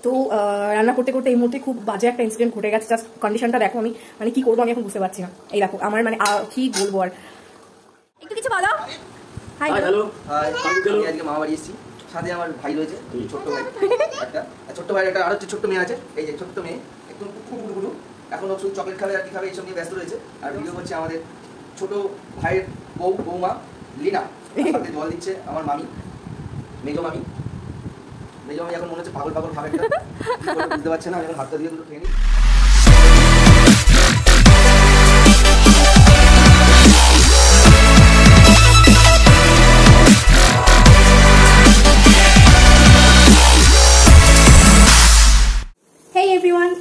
তো রান্না করতে করতে এই মুহূর্তে খুব বাজে একটা ইনসিডেন্ট ঘটে গেছে। জাস্ট কন্ডিশনটা দেখো, আমি মানে কি করবো আমি এখন বুঝতে পারছি না। এই দেখো আমার মানে কি বলবো আর, একটু কিছু বলো। হাই হ্যালো, আমি আজকে মামা বাড়ি এসেছি, সাথে আমার ভাই রয়েছে, ছোট্ট ভাই একটা, ছোট্ট ভাই একটা, আর হচ্ছে ছোট্ট মেয়ে আছে। এই যে ছোট্ট মেয়ে একটু খুব গুরু এখন শুধু চকলেট খাবে আর কি খাবে এইসব নিয়ে ব্যস্ত রয়েছে। আর ভিডিও করছে আমাদের ছোট ভাইয়ের বৌমা লিনা, সাথে জল দিচ্ছে আমার মামি, মেজো মামি এখন মনে হচ্ছে পাগল পাগল ভাবে একটা, বুঝতে পারছে না। আমি এখন হাতটা দিয়ে দুটো খেয়ে নিই।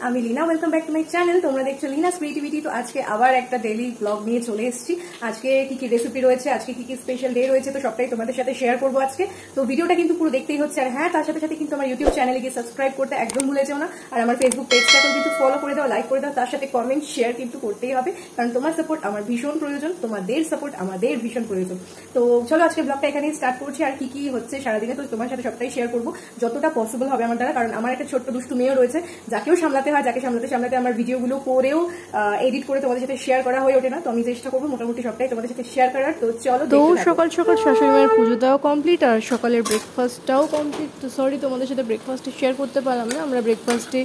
আমি Leena, welcome back to my channel. তোমরা দেখছো লীনাস ক্রিয়েটিভিটি। তো আজকে আবার একটা ডেইলি ব্লগ নিয়ে চলে এসেছি। আজকে কি কি রেসিপি রয়েছে, আজকে কি কি স্পেশাল ডে রয়েছে, তো সবটাই তোমাদের সাথে শেয়ার করবো আজকে। তো ভিডিওটা কিন্তু পুরো দেখতেই হচ্ছে। আর হ্যাঁ, তার সাথে সাথে কিন্তু আমার ইউটিউব চ্যানেলে গিয়ে সাবস্ক্রাইব করতে একদম ভুলে যাও না। আর আমার ফেসবুক পেজটাকেও কিন্তু ফলো করে দাও, লাইক করে দাও, তার সাথে কমেন্ট শেয়ার কিন্তু করতেই হবে, কারণ তোমার সাপোর্ট আমার ভীষণ প্রয়োজন, তোমাদের সাপোর্ট আমাদের ভীষণ প্রয়োজন। তো চলো আজকে ব্লগটা এখানেই স্টার্ট করছি। আর কি কি হচ্ছে সারাদিনে তো তোমার সাথে সবটাই শেয়ার করবো যতটা পসিবল হবে আমার দ্বারা, কারণ আমার একটা ছোট্ট দুষ্টু মেয়েও রয়েছে, যাকেও সামলাতে হয়, যাকে সামলাতে আমার ভিডিওগুলো করেও এডিট করে তোমাদের সাথে শেয়ার করা হয়ে ওঠে না। তো আমি চেষ্টা করবো মোটামুটি সবটাই তোমাদের সাথে শেয়ার করার। তো চলো। তো সকাল সকাল শাশুড়ি মায়ের পুজো দেওয়া কমপ্লিট, আর সকালের ব্রেকফাস্টটাও কমপ্লিট। তো সরি তোমাদের সাথে ব্রেকফাস্টে শেয়ার করতে পারলাম না। আমরা ব্রেকফাস্টে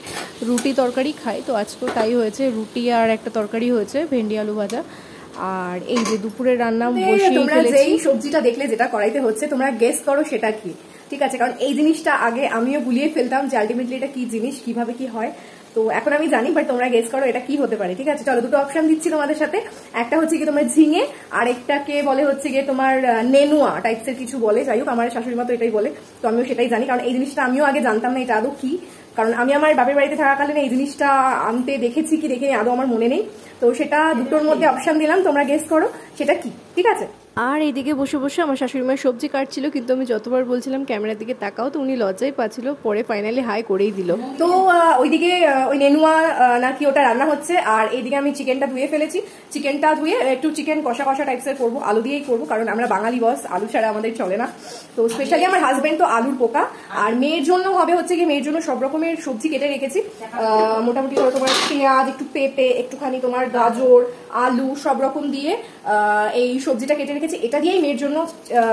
রুটি তরকারি খাই, তো আজকেও তাই হয়েছে, রুটি আর একটা তরকারি হয়েছে, ভেন্ডি আলু ভাজা। আর এই যে দুপুরের রান্না বসিয়ে ফেলেছি। যেই সবজিটা দেখলে যেটা করাইতে হচ্ছে, তোমরা গেস করো সেটা কি, ঠিক আছে? কারণ এই জিনিসটা আগে আমিও গুলিয়ে ফেলতাম যে আলটিমেটলি এটা কি জিনিস, কিভাবে কি হয়। তো এখন আমি জানি, বাট তোমরা গেস করো এটা কি হতে পারে, ঠিক আছে? চলো, দুটো অপশন দিচ্ছি তোমাদের সাথে। একটা হচ্ছে কি তোমার ঝিঙে, আর একটাকে বলে হচ্ছে গিয়ে তোমার নেনুয়া টাইপসের কিছু বলে। যাই হোক, আমার শাশুড়ি মা তো এটাই বলে, তো আমিও সেটাই জানি, কারণ এই জিনিসটা আমিও আগে জানতাম না এটা আদৌ কি। কারণ আমি আমার বাপের বাড়িতে থাকাকালীন এই জিনিসটা আনতে দেখেছি কি দেখিনি আদৌ আমার মনে নেই। তো সেটা দুটোর মধ্যে অপশন দিলাম, তোমরা গেস করো সেটা কি, ঠিক আছে? আর এইদিকে বসে বসে আমার শাশুড়ি মায়ের সবজি কাটছিল, কিন্তু আমি যতবার বলছিলাম ক্যামেরার দিকে তাকাও, তো উনি লজ্জাই পাচ্ছিল, পরে ফাইনালি হাই করেই দিল। তো ওইদিকে ওই নেনুয়া নাকি ওটা রান্না হচ্ছে, আর এইদিকে আমি চিকেনটা ধুয়ে ফেলেছি। চিকেনটা ধুয়ে একটু চিকেন কষা কষা টাইপসের করবো, আলু দিয়েই করবো, কারণ আমরা বাঙালি বস, আলু ছাড়া আমাদের চলে না। তো স্পেশালি আমার হাজবেন্ড তো আলুর পোকা। আর মেয়ের জন্য হবে হচ্ছে কি, মেয়ের জন্য সব রকমের সবজি কেটে রেখেছি। মোটামুটি ধরো তোমার পেঁয়াজ, একটু পেঁপে, একটুখানি তোমার গাজর, আলু সব রকম দিয়ে এই সবজিটা কেটে রেখেছি। এটা দিয়েই মেয়ের জন্য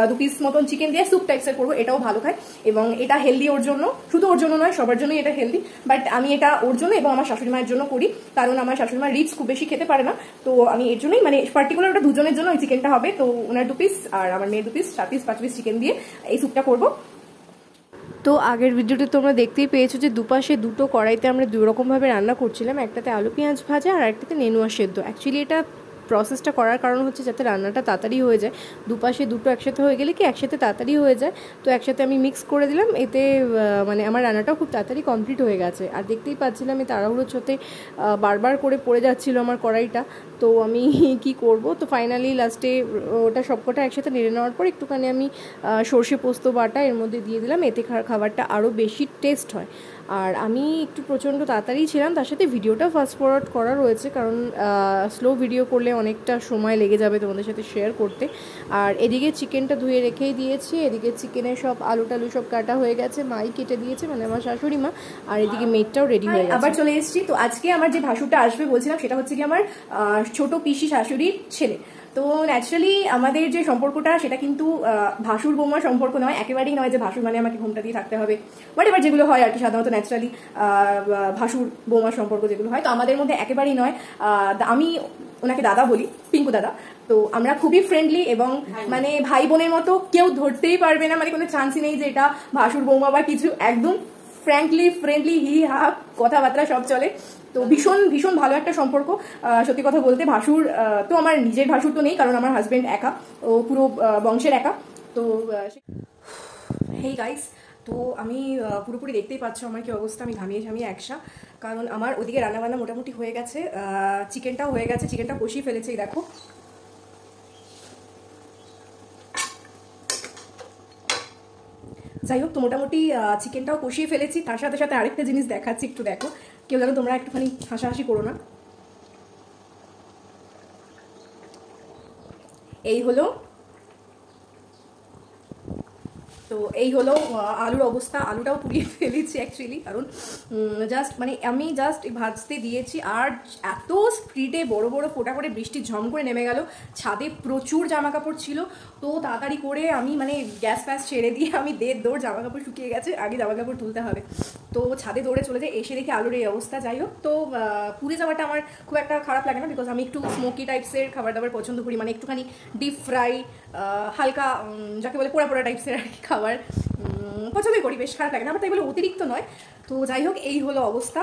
2 পিস মতন চিকেন দিয়ে স্যুপ টাইপসের করবো। এটাও ভালো খায় এবং এটা হেলদি ওর জন্য, শুধু ওর জন্য নয় সবার জন্যই এটা হেলদি, বাট আমি এটা ওর জন্য এবং আমার শাশুড়ি মায়ের জন্য করি, কারণ আমার শাশুড়ি মা রিচ খুব বেশি খেতে পারে না। তো আমি এর জন্যই মানে পার্টিকুলার ওটা দুজনের জন্য ওই চিকেনটা হবে। তো ওনার 2 পিস আর আমার মেয়ের 2 পিস, 4 পিস 5 পিস চিকেন দিয়ে এই স্যুপটা করবো। তো আগের ভিডিওতে তোমরা দেখতেই পেয়েছো যে দুপাশে দুটো কড়াইতে আমরা দুই রকমভাবে রান্না করছিলাম, একটাতে আলু পেঁয়াজ ভাজা আর একটাতে নেনুয়া সেদ্ধ। অ্যাকচুয়ালি এটা প্রসেসটা করার কারণ হচ্ছে যাতে রান্নাটা তাড়াতাড়ি হয়ে যায়, দুপাশে দুটো একসাথে হয়ে গেলে কি একসাথে তাড়াতাড়ি হয়ে যায়। তো একসাথে আমি মিক্স করে দিলাম, এতে মানে আমার রান্নাটাও খুব তাড়াতাড়ি কমপ্লিট হয়ে গেছে। আর দেখতেই পাচ্ছিলাম এই তাড়াহুড়োর সাথে বারবার করে পড়ে যাচ্ছিল আমার কড়াইটা, তো আমি কি করব। তো ফাইনালি লাস্টে ওটা সবকটা একসাথে নেড়ে নেওয়ার পর একটুখানি আমি সর্ষে পোস্ত বাটা এর মধ্যে দিয়ে দিলাম, এতে খাবারটা আরও বেশি টেস্ট হয়। আর আমি একটু প্রচণ্ড তাড়াতাড়ি ছিলাম, তার সাথে ভিডিওটা ফাস্ট ফরওয়ার্ড করা রয়েছে, কারণ স্লো ভিডিও করলে অনেকটা সময় লেগে যাবে তোমাদের সাথে শেয়ার করতে। আর এদিকে চিকেনটা ধুয়ে রেখেই দিয়েছি, এদিকে চিকেনের সব আলু টালু সব কাটা হয়ে গেছে, মাই কেটে দিয়েছে, মানে আমার শাশুড়ি মা। আর এদিকে মেটটাও রেডি হয়ে গেছে। আবার চলে এসেছি। তো আজকে আমার যে ভাসুরটা আসবে বলছিলাম, সেটা হচ্ছে কি আমার ছোট পিসি শাশুড়ির ছেলে। তো ন্যাচারালি আমাদের যে সম্পর্কটা সেটা কিন্তু ভাসুর বৌমা সম্পর্ক নয়, একেবারেই নয় যে ভাসুর মানে আমাকে ঘুমটা দিয়ে থাকতে হবে, বাট এবার যেগুলো হয় আর কি সাধারণত ন্যাচারালি ভাসুর বৌমার সম্পর্ক যেগুলো হয়, তো আমাদের মধ্যে একেবারেই নয়। আমি ওনাকে দাদা বলি, পিঙ্কু দাদা। তো আমরা খুবই ফ্রেন্ডলি এবং মানে ভাই বোনের মতো, কেউ ধরতেই পারবে না, মানে কোনো চান্সই নেই যে এটা ভাসুর বৌমা বা কিছু। একদম ফ্র্যাঙ্কলি ফ্রেন্ডলি, হি হা কথাবার্তা সব চলে। তো ভীষণ ভীষণ ভালো একটা সম্পর্ক। সত্যি কথা বলতে ভাসুর তো আমার নিজের ভাসুর তো নেই, কারণ আমার হাজবেন্ড একা, ও পুরো বংশের একা। তো হেই গাইস, তো আমি পুরোপুরি দেখতেই পাচ্ছ আমার কি অবস্থা, আমি ঘামিয়ে ঘামিয়ে একসা, কারণ আমার ওদিকে রান্নাবান্না মোটামুটি হয়ে গেছে, চিকেনটাও হয়ে গেছে, চিকেনটা কষিয়ে ফেলেছে দেখো। যাই হোক, তো মোটামুটি চিকেনটাও কষিয়ে ফেলেছি, তার সাথে সাথে আরেকটা জিনিস দেখাচ্ছি, একটু দেখো, কেউ যেন তোমরা একটুখানি হাসাহাসি করো না। এই হলো তো এই হলো আলুর অবস্থা। আলুটাও পুড়িয়ে ফেলেছি অ্যাকচুয়ালি, কারণ জাস্ট মানে আমি জাস্ট ভাজতে দিয়েছি আর এত স্পিডে বড় বড় ফোঁটা করে বৃষ্টি ঝম করে নেমে গেল। ছাদে প্রচুর জামা কাপড় ছিল, তো তাড়াতাড়ি করে আমি মানে গ্যাস ফ্যাস ছেড়ে দিয়ে আমি দৌড় জামা কাপড় শুকিয়ে গেছে, আগে জামা কাপড় তুলতে হবে। তো ছাদে দৌড়ে চলে যাই, এসে দেখি আলুর এই অবস্থা। যাই হোক, তো পুড়ে যাওয়াটা আমার খুব একটা খারাপ লাগে না, বিকজ আমি একটু স্মোকি টাইপসের খাবার দাবার পছন্দ করি, মানে একটুখানি ডিপ ফ্রাই, হালকা যাকে বলে পোড়া পোড়া টাইপসের আর কি খাবার পছন্দই করি, বেশ খারাপ লাগে না আমার, তাই বলে অতিরিক্ত নয়। তো যাই হোক, এই হলো অবস্থা।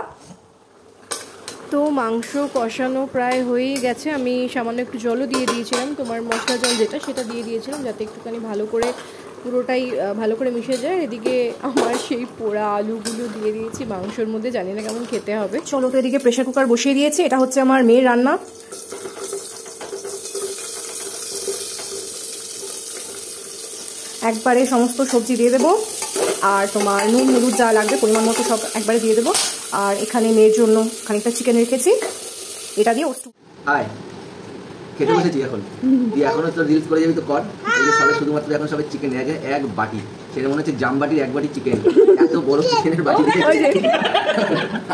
তো মাংস কষানো প্রায় হয়েই গেছে, আমি সামান্য একটু জলও দিয়ে দিয়েছিলাম, তোমার মশলা জল যেটা সেটা দিয়ে দিয়েছিলাম, যাতে একটুখানি ভালো করে পুরোটাই ভালো করে মিশে যায়। এদিকে আমার সেই পোড়া আলুগুলো দিয়ে দিয়েছি মাংসর মধ্যে, জানি না কেমন খেতে হবে। চলো, তো এদিকে প্রেশার কুকার বসিয়ে দিয়েছি, এটা হচ্ছে আমার মেয়ের রান্না। একবারে সমস্ত সবজি দিয়ে দেবো, আর তোমার নুন হলুদ যা লাগবে পরিমাণ মতো সব একবারে দিয়ে দেবো। আর এখানে মেয়ের জন্য খানিকটা চিকেন রেখেছি, এটা দিয়ে ওটু আয় খেতে বসেছি এখন। তুই এখনো তো রিলস করে যাবি তো কর। এই যে সবাই শুধুমাত্র এখন সবাই চিকেন এক বাটি, সেটা মনে হচ্ছে জাম বাটির এক বাটি চিকেন, এত বড় চিকেনের বাটি।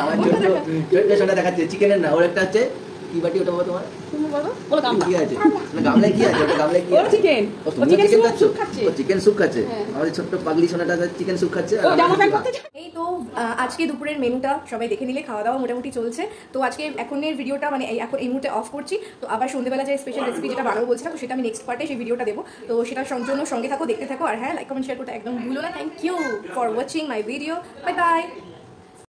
আমার ছোট্ট সোনা দেখাচ্ছে চিকেনের না, ওর একটা হচ্ছে কি বাটি ওটা বলো তোমার কি আছে না, গামলায় কি আছে ওটা, গামলায় কি আছে? চিকেন খাচ্ছে, ও চিকেন স্যুপ খাচ্ছে। আমাদের ছোট্ট পাগলি সোনাটা চিকেন স্যুপ খাচ্ছে। এই তো আজকে দুপুরের মেনুটা সবাই দেখে নিলে, খাওয়া দাওয়া মোটামুটি চলছে। তো আজকে এখনের ভিডিওটা মানে এখন এই মুহূর্তে অফ করছি। তো আবার সন্ধ্যেবেলা যে স্পেশাল রেসিপি যেটা বানাবো বলছিলাম, তো সেটা আমি নেক্সট পার্টে সেই ভিডিওটা দেবো। তো সেটার জন্য সঙ্গে থাকো, দেখতে থাকো। আর হ্যাঁ, লাইক কমেন্ট শেয়ার করতে একদম ভুলো না। Thank you for watching my video. Bye by.